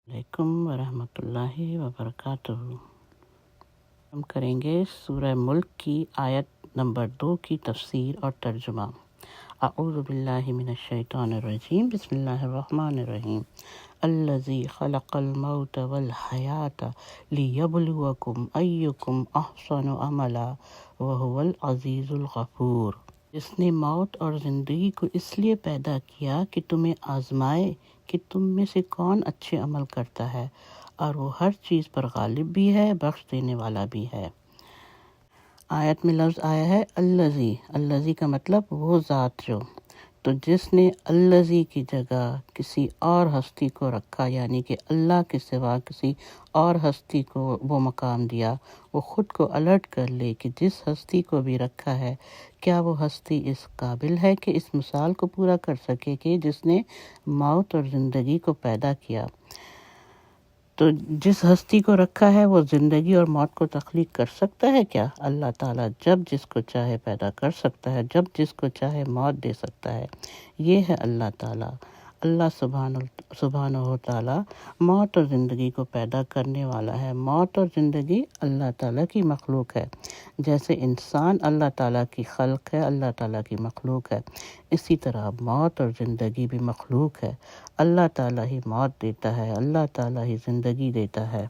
علیکم ورحمۃ اللہ وبرکاتہ۔ ہم کریں گے سورہ ملک کی آیت نمبر 2 کی تفسیر اور ترجمہ۔ اعوذ باللہ من الشیطان الرجیم، بسم اللہ الرحمن الرحیم۔ الذی خلق الموت والحیات لیبلوکم ایکم احسن عملا وہو العزیز الغفور۔ جس نے موت اور زندگی کو اس لیے پیدا کیا کہ تمہیں آزمائے کہ تم میں سے کون اچھے عمل کرتا ہے، اور وہ ہر چیز پر غالب بھی ہے، بخش دینے والا بھی ہے۔ آیت میں لفظ آیا ہے الذی۔ الذی کا مطلب وہ ذات جو، تو جس نے الذی کی جگہ کسی اور ہستی کو رکھا، یعنی کہ اللہ کے سوا کسی اور ہستی کو وہ مقام دیا، وہ خود کو الرٹ کر لے کہ جس ہستی کو بھی رکھا ہے، کیا وہ ہستی اس قابل ہے کہ اس مثال کو پورا کر سکے کہ جس نے موت اور زندگی کو پیدا کیا۔ تو جس ہستی کو رکھا ہے وہ زندگی اور موت کو تخلیق کر سکتا ہے کیا؟ اللہ تعالیٰ جب جس کو چاہے پیدا کر سکتا ہے، جب جس کو چاہے موت دے سکتا ہے۔ یہ ہے اللہ تعالیٰ۔ اللہ سبحانہ و تعالیٰ موت اور زندگی کو پیدا کرنے والا ہے۔ موت اور زندگی اللہ تعالیٰ کی مخلوق ہے۔ جیسے انسان اللہ تعالیٰ کی خلق ہے، اللہ تعالیٰ کی مخلوق ہے، اسی طرح موت اور زندگی بھی مخلوق ہے۔ اللہ تعالیٰ ہی موت دیتا ہے، اللہ تعالیٰ ہی زندگی دیتا ہے۔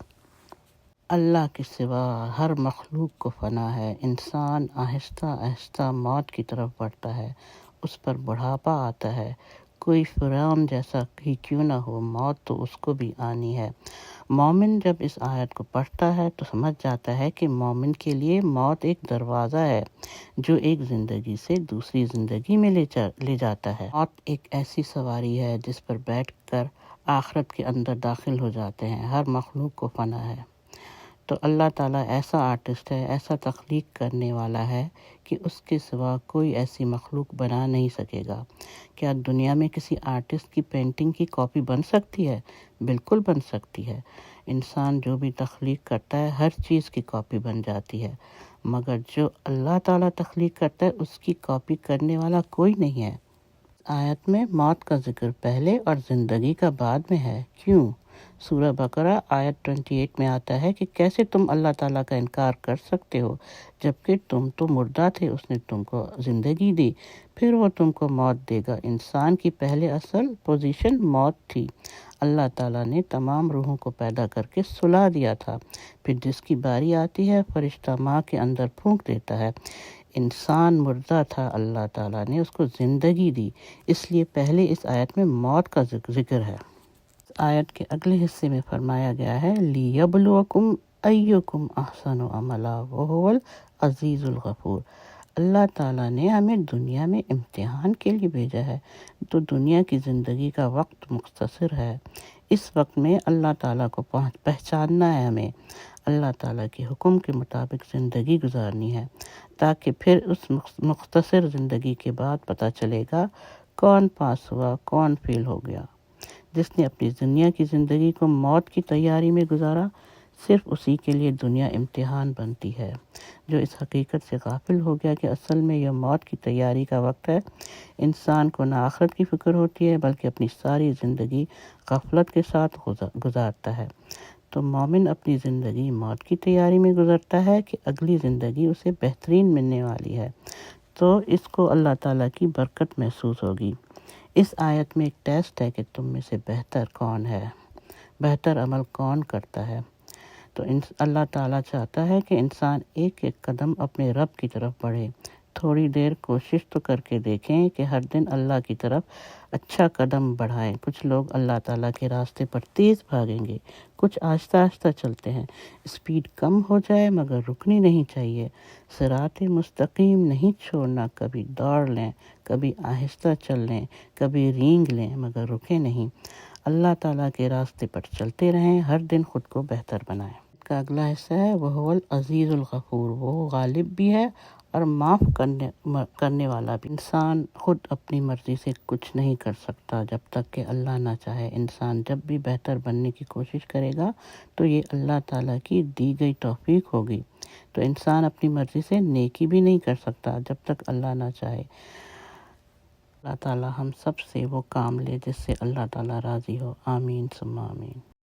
اللہ کے سوا ہر مخلوق کو فنا ہے۔ انسان آہستہ آہستہ موت کی طرف بڑھتا ہے، اس پر بڑھاپا آتا ہے۔ کوئی فرعون جیسا ہی کیوں نہ ہو، موت تو اس کو بھی آنی ہے۔ مومن جب اس آیت کو پڑھتا ہے تو سمجھ جاتا ہے کہ مومن کے لیے موت ایک دروازہ ہے جو ایک زندگی سے دوسری زندگی میں لے جاتا ہے۔ موت ایک ایسی سواری ہے جس پر بیٹھ کر آخرت کے اندر داخل ہو جاتے ہیں۔ ہر مخلوق کو فنا ہے۔ تو اللہ تعالیٰ ایسا آرٹسٹ ہے، ایسا تخلیق کرنے والا ہے کہ اس کے سوا کوئی ایسی مخلوق بنا نہیں سکے گا۔ کیا دنیا میں کسی آرٹسٹ کی پینٹنگ کی کاپی بن سکتی ہے؟ بالکل بن سکتی ہے۔ انسان جو بھی تخلیق کرتا ہے ہر چیز کی کاپی بن جاتی ہے، مگر جو اللہ تعالیٰ تخلیق کرتا ہے اس کی کاپی کرنے والا کوئی نہیں ہے۔ آیت میں موت کا ذکر پہلے اور زندگی کا بعد میں ہے۔ کیوں؟ سورہ بقرہ آیت 28 میں آتا ہے کہ کیسے تم اللہ تعالیٰ کا انکار کر سکتے ہو جبکہ تم تو مردہ تھے، اس نے تم کو زندگی دی، پھر وہ تم کو موت دے گا۔ انسان کی پہلے اصل پوزیشن موت تھی۔ اللہ تعالیٰ نے تمام روحوں کو پیدا کر کے سلا دیا تھا، پھر جس کی باری آتی ہے فرشتہ ماں کے اندر پھونک دیتا ہے۔ انسان مردہ تھا، اللہ تعالیٰ نے اس کو زندگی دی، اس لیے پہلے اس آیت میں موت کا ذکر ہے۔ آیت کے اگلے حصے میں فرمایا گیا ہے لیبلوکم ایکم احسن عملا وہو العزیز الغفور۔ اللہ تعالیٰ نے ہمیں دنیا میں امتحان کے لیے بھیجا ہے، تو دنیا کی زندگی کا وقت مختصر ہے۔ اس وقت میں اللہ تعالیٰ کو پہچاننا ہے ہمیں، اللہ تعالیٰ کے حکم کے مطابق زندگی گزارنی ہے، تاکہ پھر اس مختصر زندگی کے بعد پتہ چلے گا کون پاس ہوا، کون فیل ہو گیا۔ جس نے اپنی دنیا کی زندگی کو موت کی تیاری میں گزارا، صرف اسی کے لیے دنیا امتحان بنتی ہے۔ جو اس حقیقت سے غافل ہو گیا کہ اصل میں یہ موت کی تیاری کا وقت ہے، انسان کو نہ آخرت کی فکر ہوتی ہے بلکہ اپنی ساری زندگی غفلت کے ساتھ گزارتا ہے۔ تو مومن اپنی زندگی موت کی تیاری میں گزرتا ہے کہ اگلی زندگی اسے بہترین ملنے والی ہے، تو اس کو اللہ تعالیٰ کی برکت محسوس ہوگی۔ اس آیت میں ایک ٹیسٹ ہے کہ تم میں سے بہتر کون ہے، بہتر عمل کون کرتا ہے۔ تو اللہ تعالیٰ چاہتا ہے کہ انسان ایک ایک قدم اپنے رب کی طرف بڑھے۔ تھوڑی دیر کوشش تو کر کے دیکھیں کہ ہر دن اللہ کی طرف اچھا قدم بڑھائیں۔ کچھ لوگ اللہ تعالیٰ کے راستے پر تیز بھاگیں گے، کچھ آہستہ آہستہ چلتے ہیں۔ اسپیڈ کم ہو جائے مگر رکنی نہیں چاہیے۔ صراط مستقیم نہیں چھوڑنا، کبھی دوڑ لیں، کبھی آہستہ چل لیں، کبھی رینگ لیں، مگر رکیں نہیں۔ اللہ تعالیٰ کے راستے پر چلتے رہیں، ہر دن خود کو بہتر بنائیں۔ کا اگلا حصہ ہے وہ العزیز الغفور۔ وہ غالب بھی ہے اور معاف کرنے والا بھی۔ انسان خود اپنی مرضی سے کچھ نہیں کر سکتا جب تک کہ اللہ نہ چاہے۔ انسان جب بھی بہتر بننے کی کوشش کرے گا تو یہ اللہ تعالیٰ کی دی گئی توفیق ہوگی۔ تو انسان اپنی مرضی سے نیکی بھی نہیں کر سکتا جب تک اللہ نہ چاہے۔ اللہ تعالیٰ ہم سب سے وہ کام لے جس سے اللہ تعالیٰ راضی ہو۔ آمین ثم آمین۔